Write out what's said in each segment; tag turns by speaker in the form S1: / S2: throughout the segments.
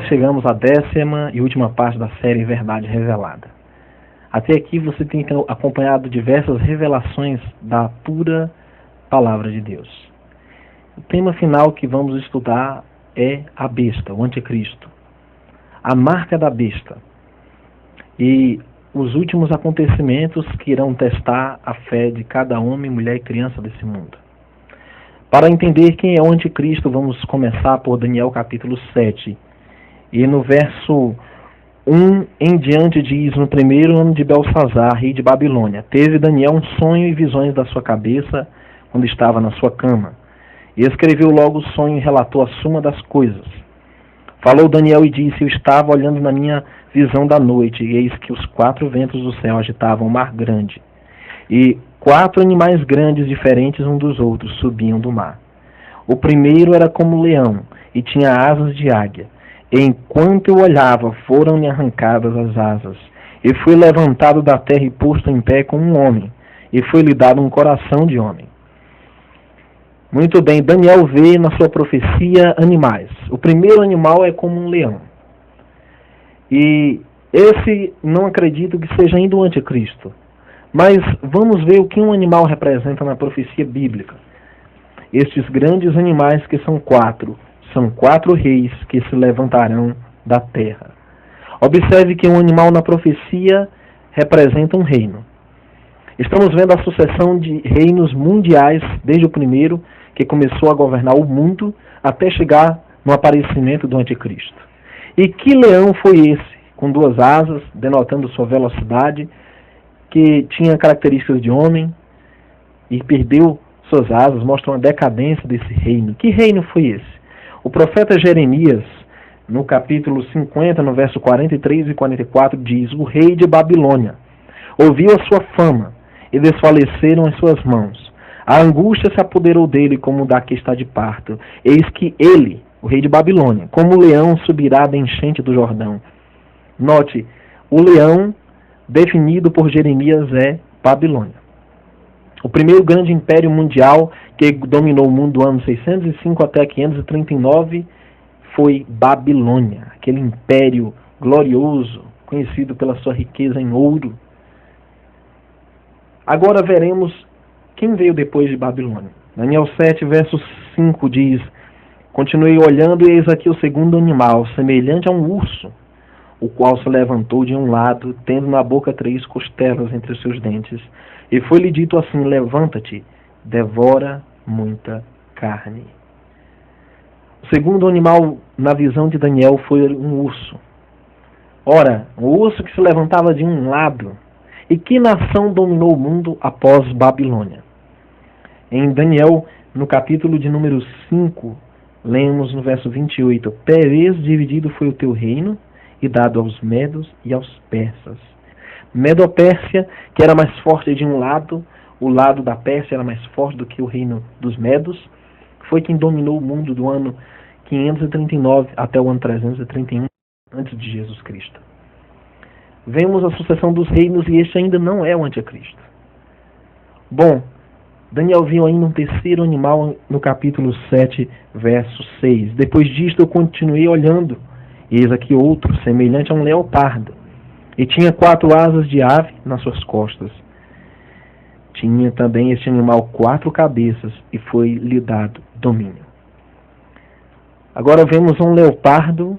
S1: chegamos à 10ª e última parte da série Verdade Revelada. Até aqui você tem acompanhado diversas revelações da pura Palavra de Deus. O tema final que vamos estudar é a besta, o anticristo. A marca da besta. E os últimos acontecimentos que irão testar a fé de cada homem, mulher e criança desse mundo. Para entender quem é o anticristo, vamos começar por Daniel capítulo 7. E no verso 1 em diante diz: no primeiro ano de Belsazar, rei de Babilônia, teve Daniel um sonho e visões da sua cabeça quando estava na sua cama. E escreveu logo o sonho e relatou a suma das coisas. Falou Daniel e disse: eu estava olhando na minha visão da noite, e eis que os 4 ventos do céu agitavam o mar grande. E 4 animais grandes, diferentes uns dos outros, subiam do mar. O primeiro era como leão, e tinha asas de águia. E enquanto eu olhava, foram-lhe arrancadas as asas. E foi levantado da terra e posto em pé como um homem, e foi-lhe dado um coração de homem. Muito bem, Daniel vê na sua profecia animais. O primeiro animal é como um leão. E esse não acredito que seja ainda o anticristo. Mas vamos ver o que um animal representa na profecia bíblica. Estes grandes animais que são 4, são 4 reis que se levantarão da terra. Observe que um animal na profecia representa um reino. Estamos vendo a sucessão de reinos mundiais, desde o primeiro, que começou a governar o mundo, até chegar no aparecimento do anticristo. E que leão foi esse, com 2 asas, denotando sua velocidade, que tinha características de homem e perdeu suas asas, mostra uma decadência desse reino. Que reino foi esse? O profeta Jeremias, no capítulo 50, no verso 43 e 44, diz: o rei de Babilônia ouviu a sua fama e desfaleceram as suas mãos. A angústia se apoderou dele como da que está de parto. Eis que ele, o rei de Babilônia, como leão subirá da enchente do Jordão. Note, o leão definido por Jeremias é Babilônia. O primeiro grande império mundial que dominou o mundo do ano 605 até 539 foi Babilônia, aquele império glorioso, conhecido pela sua riqueza em ouro. Agora veremos quem veio depois de Babilônia. Daniel 7, verso 5 diz: continuei olhando, e eis aqui o segundo animal, semelhante a um urso, o qual se levantou de um lado, tendo na boca 3 costelas entre os seus dentes. E foi-lhe dito assim: levanta-te, devora muita carne. O segundo animal na visão de Daniel foi um urso. Ora, um urso que se levantava de um lado. E que nação dominou o mundo após Babilônia? Em Daniel, no capítulo de número 5, lemos no verso 28, Pérez dividido foi o teu reino, e dado aos medos e aos persas. Medo-Pérsia, que era mais forte de um lado, o lado da Pérsia era mais forte do que o reino dos medos, foi quem dominou o mundo do ano 539 até o ano 331 antes de Jesus Cristo. Vemos a sucessão dos reinos e este ainda não é o anticristo. Bom, Daniel viu ainda um terceiro animal no capítulo 7, verso 6. Depois disto eu continuei olhando, e eis aqui outro, semelhante a um leopardo, e tinha 4 asas de ave nas suas costas. Tinha também este animal 4 cabeças, e foi-lhe dado domínio. Agora vemos um leopardo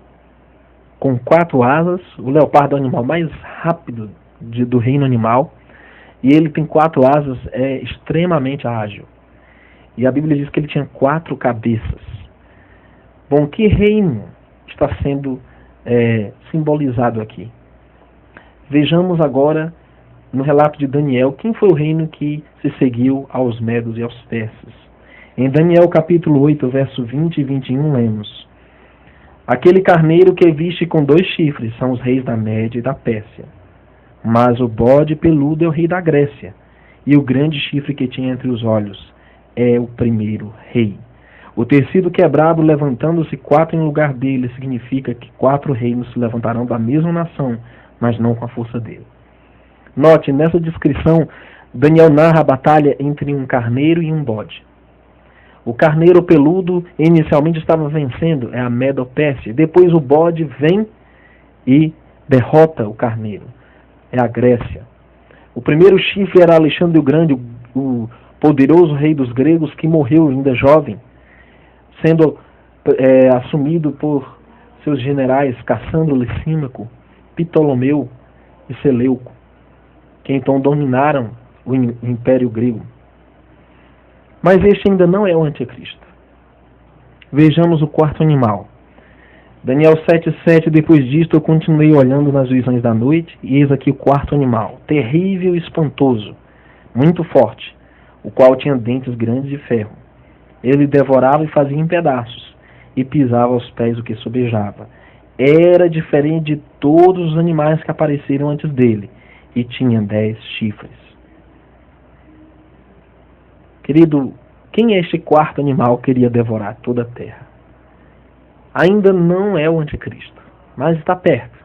S1: com 4 asas. O leopardo é o animal mais rápido do reino animal, e ele tem 4 asas, é extremamente ágil. E a Bíblia diz que ele tinha 4 cabeças. Bom, que reino está sendo simbolizado aqui? Vejamos agora, no relato de Daniel, quem foi o reino que se seguiu aos medos e aos persas. Em Daniel capítulo 8, verso 20 e 21, lemos: aquele carneiro que viste com 2 chifres são os reis da Média e da Pérsia. Mas o bode peludo é o rei da Grécia, e o grande chifre que tinha entre os olhos é o primeiro rei. O tecido quebrado, levantando-se 4 em lugar dele, significa que 4 reinos se levantarão da mesma nação, mas não com a força dele. Note, nessa descrição, Daniel narra a batalha entre um carneiro e um bode. O carneiro peludo inicialmente estava vencendo, é a Medo-Pérsia. Depois o bode vem e derrota o carneiro, é a Grécia. O primeiro chifre era Alexandre o Grande, o poderoso rei dos gregos, que morreu ainda jovem, sendo assumido por seus generais Cassandro, Licímaco, Ptolomeu e Seleuco, que então dominaram o Império Grego. Mas este ainda não é o anticristo. Vejamos o quarto animal. Daniel 7,7, depois disto eu continuei olhando nas visões da noite, e eis aqui o quarto animal, terrível e espantoso, muito forte, o qual tinha dentes grandes de ferro. Ele devorava e fazia em pedaços, e pisava aos pés o que sobejava. Era diferente de todos os animais que apareceram antes dele, e tinha 10 chifres. Querido, quem é este quarto animal que queria devorar toda a terra? Ainda não é o anticristo, mas está perto.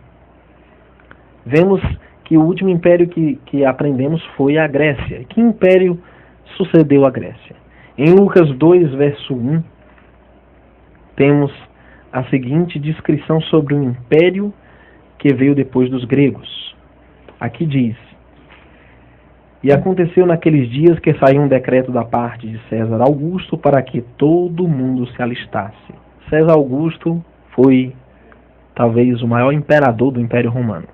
S1: Vemos que o último império que aprendemos foi a Grécia. Que império sucedeu a Grécia? Em Lucas 2, verso 1, temos a seguinte descrição sobre o império que veio depois dos gregos. Aqui diz: e aconteceu naqueles dias que saiu um decreto da parte de César Augusto para que todo mundo se alistasse. César Augusto foi talvez o maior imperador do Império Romano.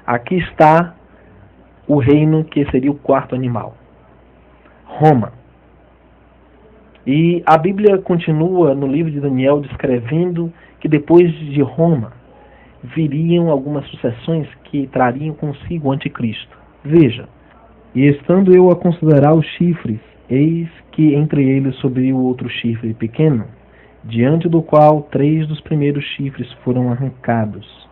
S1: Aqui está o reino que seria o quarto animal, Roma. E a Bíblia continua no livro de Daniel descrevendo que depois de Roma viriam algumas sucessões que trariam consigo o anticristo. Veja: e estando eu a considerar os chifres, eis que entre eles subiu outro chifre pequeno, diante do qual 3 dos primeiros chifres foram arrancados.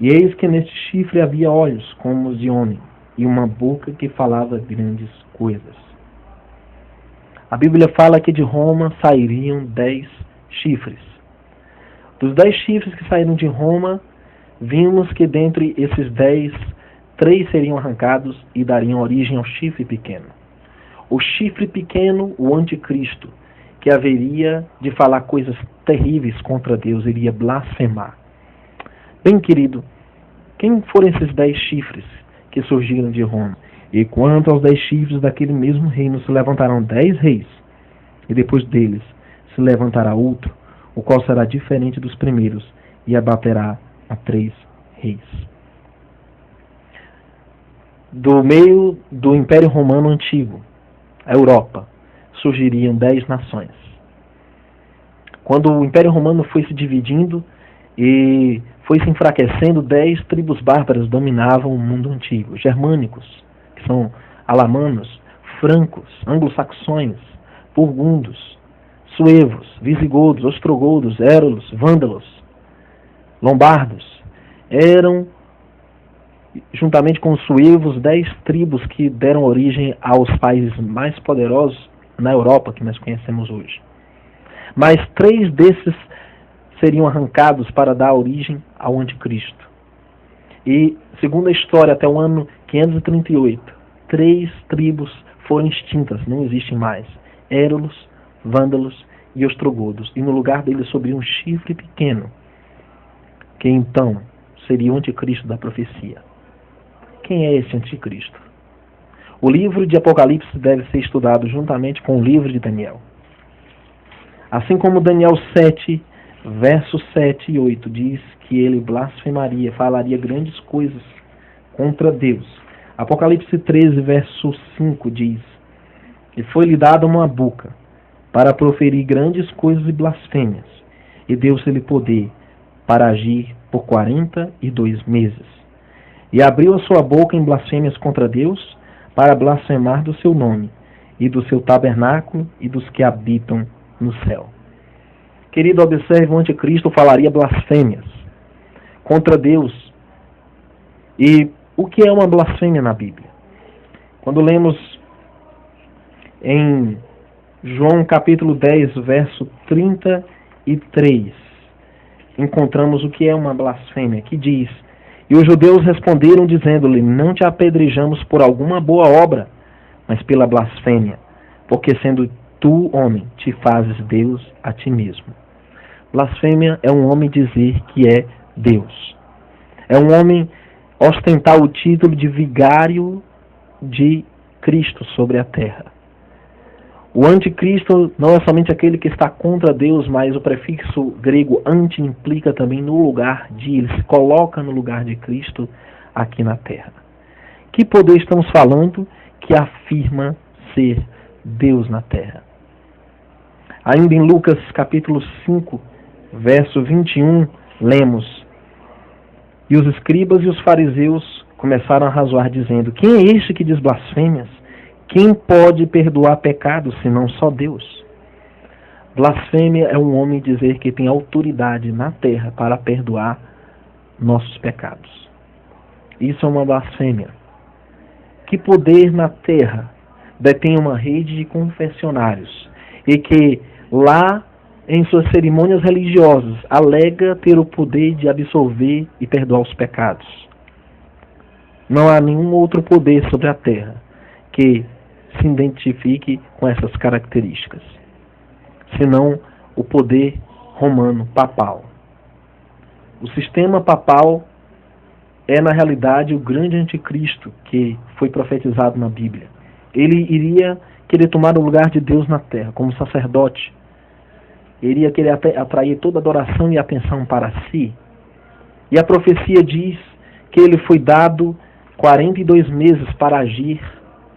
S1: E eis que neste chifre havia olhos como os de homem, e uma boca que falava grandes coisas. A Bíblia fala que de Roma sairiam 10 chifres. Dos 10 chifres que saíram de Roma, vimos que dentre esses 10, 3 seriam arrancados e dariam origem ao chifre pequeno. O chifre pequeno, o anticristo, que haveria de falar coisas terríveis contra Deus, iria blasfemar. Bem, querido, quem foram esses 10 chifres que surgiram de Roma? E quanto aos 10 chifres daquele mesmo reino, se levantarão 10 reis, e depois deles se levantará outro, o qual será diferente dos primeiros, e abaterá a 3 reis. Do meio do Império Romano Antigo, a Europa, surgiriam 10 nações. Quando o Império Romano foi se dividindo e foi se enfraquecendo, 10 tribos bárbaras dominavam o mundo antigo. Germânicos, que são alamanos, francos, anglo-saxões, burgundos, suevos, visigodos, ostrogodos, érolos, vândalos, lombardos. Eram, juntamente com os suevos, 10 tribos que deram origem aos países mais poderosos na Europa, que nós conhecemos hoje. Mas 3 desses seriam arrancados para dar origem ao anticristo. E, segundo a história, até o ano 538, 3 tribos foram extintas, não existem mais. Érolos, vândalos e ostrogodos. E no lugar deles subiu um chifre pequeno, que então seria o anticristo da profecia. Quem é esse anticristo? O livro de Apocalipse deve ser estudado juntamente com o livro de Daniel. Assim como Daniel 7, versos 7 e 8 diz que ele blasfemaria, falaria grandes coisas contra Deus. Apocalipse 13, verso 5 diz: e foi-lhe dada uma boca para proferir grandes coisas e blasfêmias, e deu-se-lhe poder para agir por 42 meses. E abriu a sua boca em blasfêmias contra Deus, para blasfemar do seu nome, e do seu tabernáculo, e dos que habitam no céu. Querido, observe, o anticristo falaria blasfêmias contra Deus. E o que é uma blasfêmia na Bíblia? Quando lemos em João capítulo 10, verso 33, encontramos o que é uma blasfêmia, que diz: e os judeus responderam dizendo-lhe: não te apedrejamos por alguma boa obra, mas pela blasfêmia, porque sendo Tu, homem, te fazes Deus a ti mesmo. Blasfêmia é um homem dizer que é Deus. É um homem ostentar o título de vigário de Cristo sobre a terra. O anticristo não é somente aquele que está contra Deus, mas o prefixo grego anti implica também no lugar de, ele se coloca no lugar de Cristo aqui na terra. Que poder estamos falando que afirma ser Deus na terra? Ainda em Lucas capítulo 5, verso 21, lemos: E os escribas e os fariseus começaram a razoar, dizendo: Quem é este que diz blasfêmias? Quem pode perdoar pecados, senão só Deus? Blasfêmia é um homem dizer que tem autoridade na terra para perdoar nossos pecados. Isso é uma blasfêmia. Que poder na terra detém uma rede de confessionários e que lá em suas cerimônias religiosas alega ter o poder de absolver e perdoar os pecados? Não há nenhum outro poder sobre a terra que se identifique com essas características, senão o poder romano papal. O sistema papal é, na realidade, o grande anticristo que foi profetizado na Bíblia. Ele iria querer tomar o lugar de Deus na terra, como sacerdote. Ele iria querer atrair toda adoração e atenção para si. E a profecia diz que ele foi dado 42 meses para agir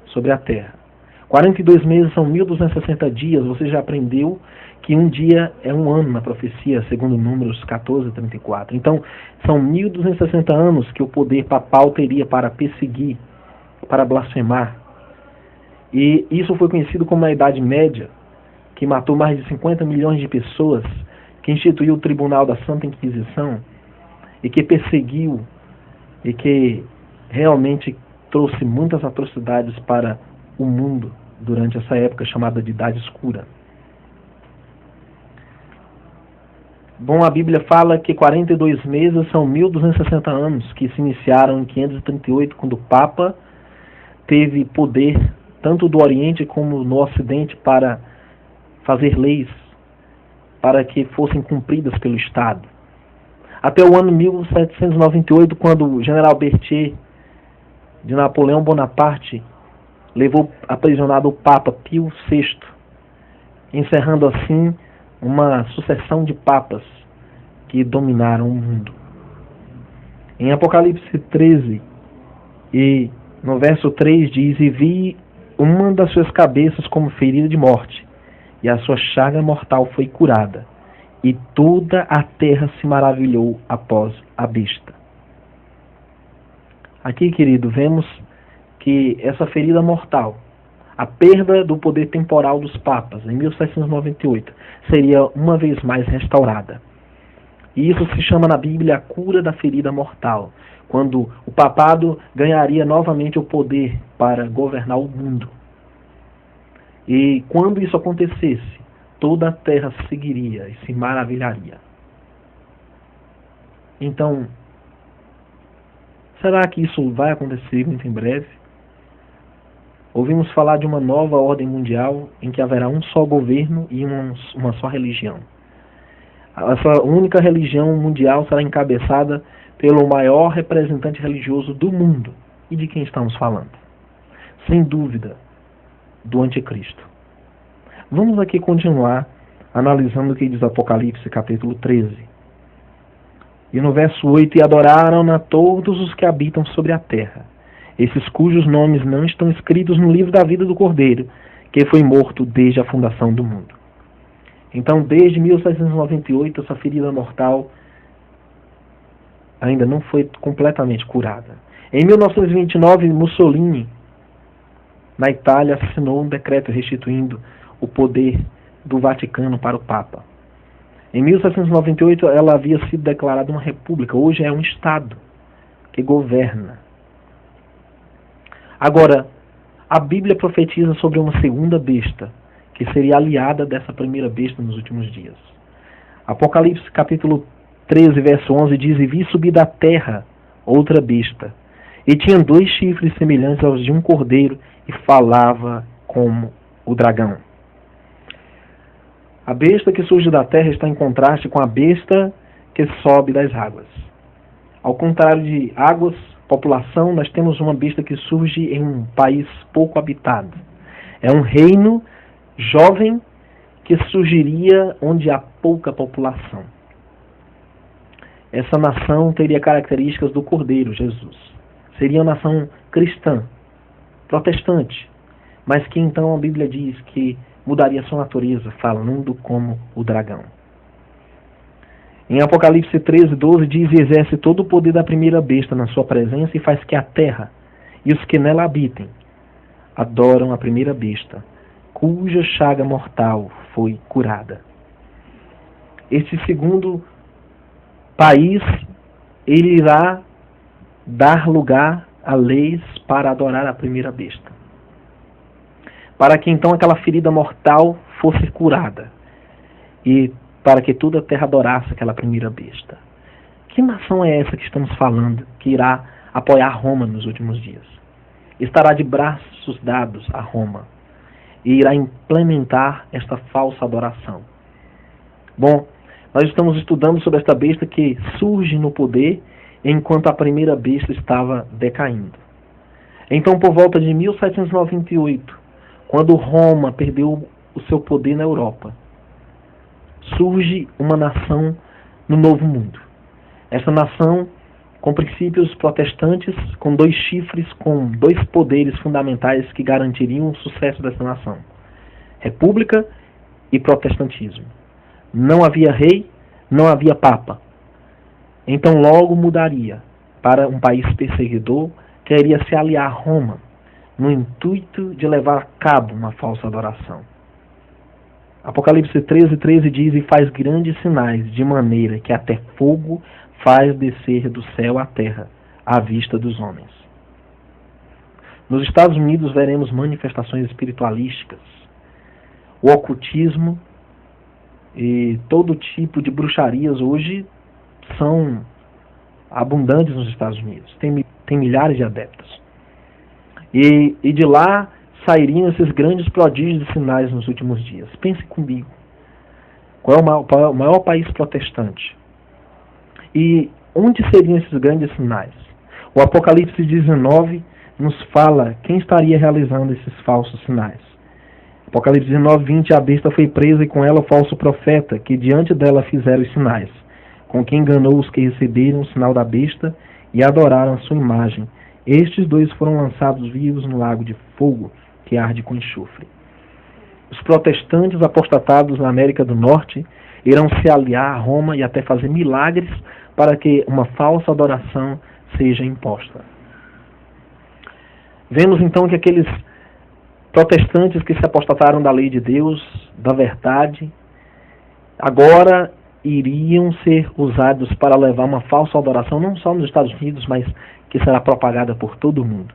S1: sobre a terra. 42 meses são 1260 dias. Você já aprendeu que um dia é um ano na profecia, segundo Números 14:34. Então, são 1260 anos que o poder papal teria para perseguir, para blasfemar. E isso foi conhecido como a Idade Média, que matou mais de 50 milhões de pessoas, que instituiu o Tribunal da Santa Inquisição e que perseguiu e que realmente trouxe muitas atrocidades para o mundo durante essa época chamada de Idade Escura. Bom, a Bíblia fala que 42 meses são 1260 anos, que se iniciaram em 538, quando o Papa teve poder, tanto do Oriente como no Ocidente, para fazer leis, para que fossem cumpridas pelo Estado. Até o ano 1798, quando o general Berthier de Napoleão Bonaparte levou aprisionado o Papa Pio VI, encerrando assim uma sucessão de papas que dominaram o mundo. Em Apocalipse 13, e no verso 3 diz: E vi uma das suas cabeças como ferida de morte, e a sua chaga mortal foi curada, e toda a terra se maravilhou após a besta. Aqui, querido, vemos que essa ferida mortal, a perda do poder temporal dos papas em 1798, seria uma vez mais restaurada. E isso se chama na Bíblia a cura da ferida mortal, quando o papado ganharia novamente o poder para governar o mundo. E quando isso acontecesse, toda a terra seguiria e se maravilharia. Então, será que isso vai acontecer muito em breve? Ouvimos falar de uma nova ordem mundial em que haverá um só governo e uma só religião. Essa única religião mundial será encabeçada pelo maior representante religioso do mundo. E de quem estamos falando? Sem dúvida, do anticristo. Vamos aqui continuar analisando o que diz Apocalipse capítulo 13. E no verso 8: E adoraram-na todos os que habitam sobre a terra, esses cujos nomes não estão escritos no livro da vida do Cordeiro, que foi morto desde a fundação do mundo. Então, desde 1798, essa ferida mortal ainda não foi completamente curada. Em 1929, Mussolini, na Itália, assinou um decreto restituindo o poder do Vaticano para o Papa. Em 1798, ela havia sido declarada uma república. Hoje é um Estado que governa. Agora, a Bíblia profetiza sobre uma segunda besta, que seria aliada dessa primeira besta nos últimos dias. Apocalipse capítulo 13, verso 11 diz: E vi subir da terra outra besta, e tinha 2 chifres semelhantes aos de um cordeiro, e falava como o dragão. A besta que surge da terra está em contraste com a besta que sobe das águas. Ao contrário de águas, população, nós temos uma besta que surge em um país pouco habitado. É um reino jovem que surgiria onde há pouca população. Essa nação teria características do Cordeiro, Jesus. Seria uma nação cristã, protestante, mas que então a Bíblia diz que mudaria sua natureza, falando como o dragão. Em Apocalipse 13:12 diz: e exerce todo o poder da primeira besta na sua presença e faz que a terra e os que nela habitem adoram a primeira besta, cuja chaga mortal foi curada. Este segundo país, ele irá dar lugar a leis para adorar a primeira besta, para que então aquela ferida mortal fosse curada e para que toda a terra adorasse aquela primeira besta. Que nação é essa que estamos falando, que irá apoiar Roma nos últimos dias? Estará de braços dados a Roma e irá implementar esta falsa adoração. Bom, nós estamos estudando sobre esta besta que surge no poder enquanto a primeira besta estava decaindo. Então, por volta de 1798, quando Roma perdeu o seu poder na Europa, surge uma nação no Novo Mundo. Essa nação com princípios protestantes, com 2 chifres, com 2 poderes fundamentais que garantiriam o sucesso dessa nação: república e protestantismo. Não havia rei, não havia papa. Então logo mudaria para um país perseguidor que iria se aliar a Roma, no intuito de levar a cabo uma falsa adoração. Apocalipse 13:13 diz: e faz grandes sinais, de maneira que até fogo faz descer do céu à terra, à vista dos homens. Nos Estados Unidos veremos manifestações espiritualísticas, o ocultismo e todo tipo de bruxarias hoje são abundantes nos Estados Unidos. Tem milhares de adeptos. E de lá sairiam esses grandes prodígios de sinais nos últimos dias. Pense comigo. Qual é o maior país protestante? E onde seriam esses grandes sinais? O Apocalipse 19 nos fala quem estaria realizando esses falsos sinais. Apocalipse 19:20, a besta foi presa e com ela o falso profeta, que diante dela fizeram os sinais, com que enganou os que receberam o sinal da besta e adoraram a sua imagem. Estes 2 foram lançados vivos no lago de fogo, que arde com enxofre. Os protestantes apostatados na América do Norte irão se aliar a Roma e até fazer milagres para que uma falsa adoração seja imposta. Vemos então que aqueles protestantes que se apostataram da lei de Deus, da verdade, agora iriam ser usados para levar uma falsa adoração, não só nos Estados Unidos, mas que será propagada por todo o mundo.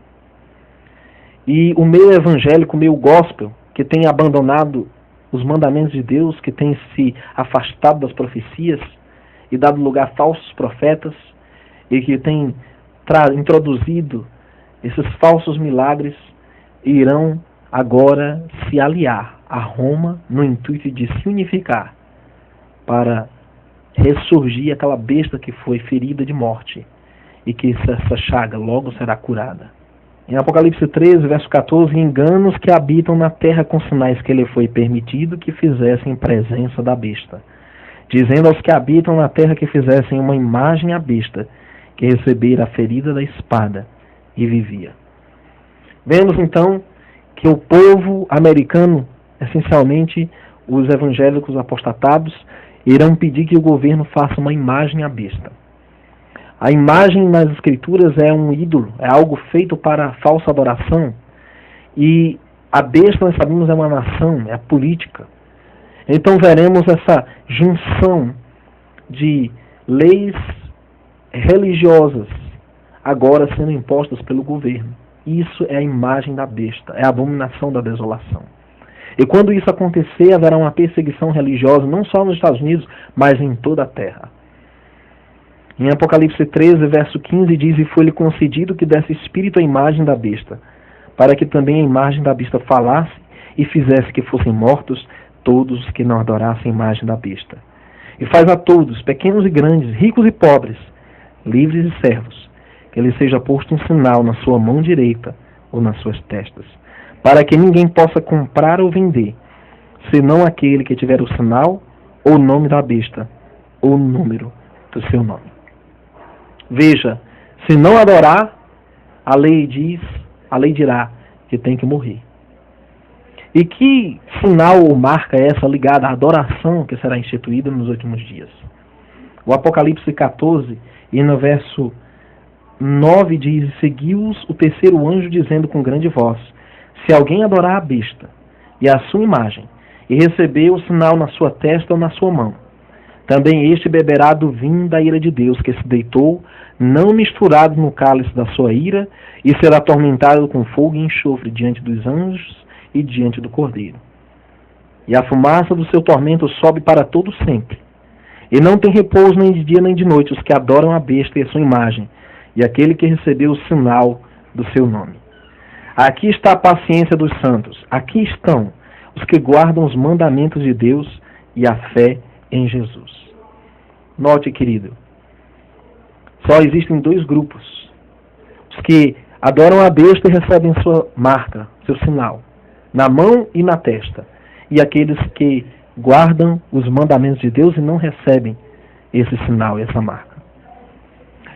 S1: E o meio evangélico, o meio gospel, que tem abandonado os mandamentos de Deus, que tem se afastado das profecias e dado lugar a falsos profetas, e que tem introduzido esses falsos milagres, irão agora se aliar a Roma no intuito de se unificar para ressurgir aquela besta que foi ferida de morte e que essa chaga logo será curada. Em Apocalipse 13, verso 14, enganos que habitam na terra com sinais que lhe foi permitido que fizessem presença da besta, dizendo aos que habitam na terra que fizessem uma imagem à besta, que recebera a ferida da espada e vivia. Vemos então que o povo americano, essencialmente os evangélicos apostatados, irão pedir que o governo faça uma imagem à besta. A imagem nas escrituras é um ídolo, é algo feito para falsa adoração. E a besta, nós sabemos, é uma nação, é a política. Então veremos essa junção de leis religiosas agora sendo impostas pelo governo. Isso é a imagem da besta, é a abominação da desolação. E quando isso acontecer, haverá uma perseguição religiosa, não só nos Estados Unidos, mas em toda a terra. Em Apocalipse 13, verso 15, diz: e foi-lhe concedido que desse espírito à imagem da besta, para que também a imagem da besta falasse e fizesse que fossem mortos todos os que não adorassem a imagem da besta. E faz a todos, pequenos e grandes, ricos e pobres, livres e servos, que lhe seja posto um sinal na sua mão direita ou nas suas testas, para que ninguém possa comprar ou vender, senão aquele que tiver o sinal ou o nome da besta, ou o número do seu nome. Veja, se não adorar, a lei dirá que tem que morrer. E que sinal ou marca é essa ligada à adoração que será instituída nos últimos dias? O Apocalipse 14, e no verso 9 diz: seguiu-os o terceiro anjo dizendo com grande voz: se alguém adorar a besta e a sua imagem, e receber o sinal na sua testa ou na sua mão, também este beberá do vinho da ira de Deus, que se deitou, não misturado no cálice da sua ira, e será atormentado com fogo e enxofre diante dos anjos e diante do Cordeiro. E a fumaça do seu tormento sobe para todo sempre. E não tem repouso nem de dia nem de noite os que adoram a besta e a sua imagem, e aquele que recebeu o sinal do seu nome. Aqui está a paciência dos santos. Aqui estão os que guardam os mandamentos de Deus e a fé em Jesus. Note, querido, só existem dois grupos: os que adoram a besta e recebem sua marca, seu sinal, na mão e na testa, e aqueles que guardam os mandamentos de Deus e não recebem esse sinal e essa marca.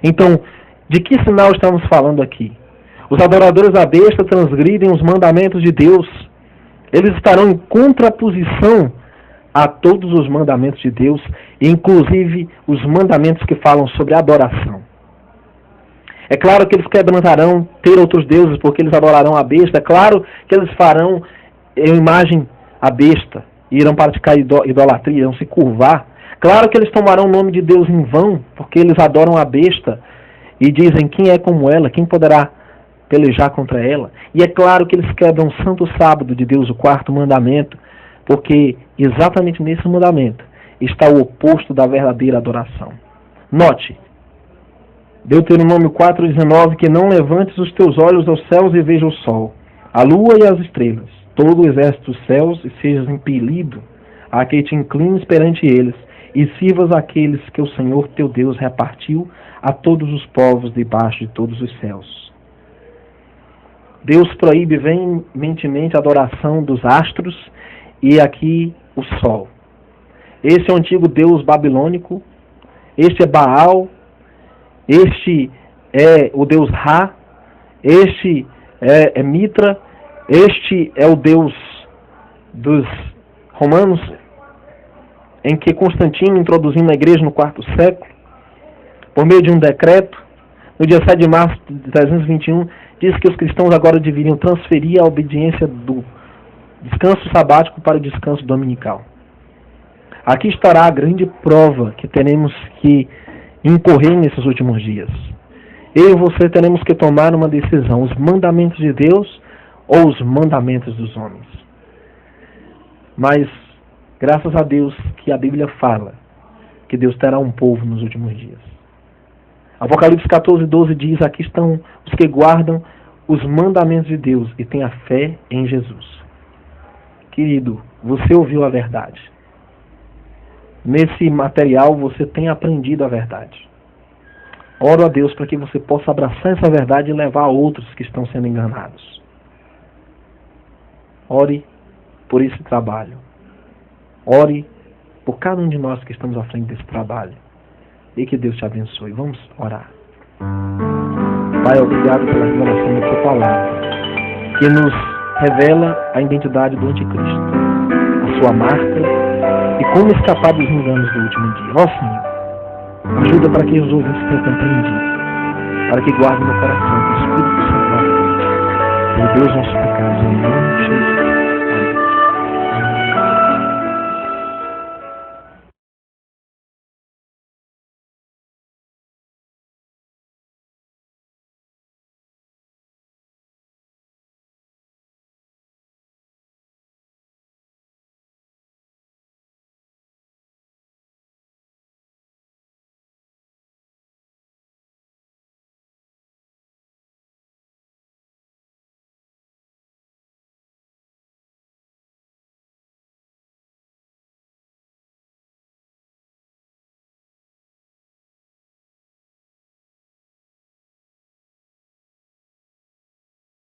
S1: Então, de que sinal estamos falando aqui? Os adoradores da besta transgridem os mandamentos de Deus. Eles estarão em contraposição a todos os mandamentos de Deus, inclusive os mandamentos que falam sobre adoração. É claro que eles quebrantarão ter outros deuses, porque eles adorarão a besta. É claro que eles farão em imagem a besta, e irão praticar idolatria, irão se curvar. Claro que eles tomarão o nome de Deus em vão, porque eles adoram a besta e dizem: quem é como ela, quem poderá pelejar contra ela? E é claro que eles quebram o santo sábado de Deus, o quarto mandamento, porque exatamente nesse mandamento está o oposto da verdadeira adoração. Note, Deuteronômio 4,19, que não levantes os teus olhos aos céus e veja o sol, a lua e as estrelas, todo o exército dos céus, e sejas impelido a que te inclines perante eles, e sirvas aqueles que o Senhor teu Deus repartiu a todos os povos debaixo de todos os céus. Deus proíbe veementemente a adoração dos astros, e aqui o sol. Este é o antigo deus babilônico, este é Baal, este é o deus Ra, este é Mitra, este é o deus dos romanos, em que Constantino introduziu na igreja no quarto século, por meio de um decreto, no dia 7 de março de 321, diz que os cristãos agora deveriam transferir a obediência do descanso sabático para o descanso dominical. Aqui estará a grande prova que teremos que incorrer nesses últimos dias. Eu e você teremos que tomar uma decisão: os mandamentos de Deus ou os mandamentos dos homens. Mas, graças a Deus que a Bíblia fala que Deus terá um povo nos últimos dias. Apocalipse 14:12 diz: aqui estão os que guardam os mandamentos de Deus e têm a fé em Jesus. Querido, você ouviu a verdade. Nesse material você tem aprendido a verdade. Oro a Deus para que você possa abraçar essa verdade e levar a outros que estão sendo enganados. Ore por esse trabalho. Ore por cada um de nós que estamos à frente desse trabalho. E que Deus te abençoe. Vamos orar. Pai, obrigado pela revelação da tua palavra, que nos revela a identidade do anticristo, a sua marca e como escapar dos enganos do último dia. Ó Senhor, ajuda para que os ouvintes tenham compreendido, para que guardem no coração o Espírito Santo da frente. Por Deus, nossos pecados, em nome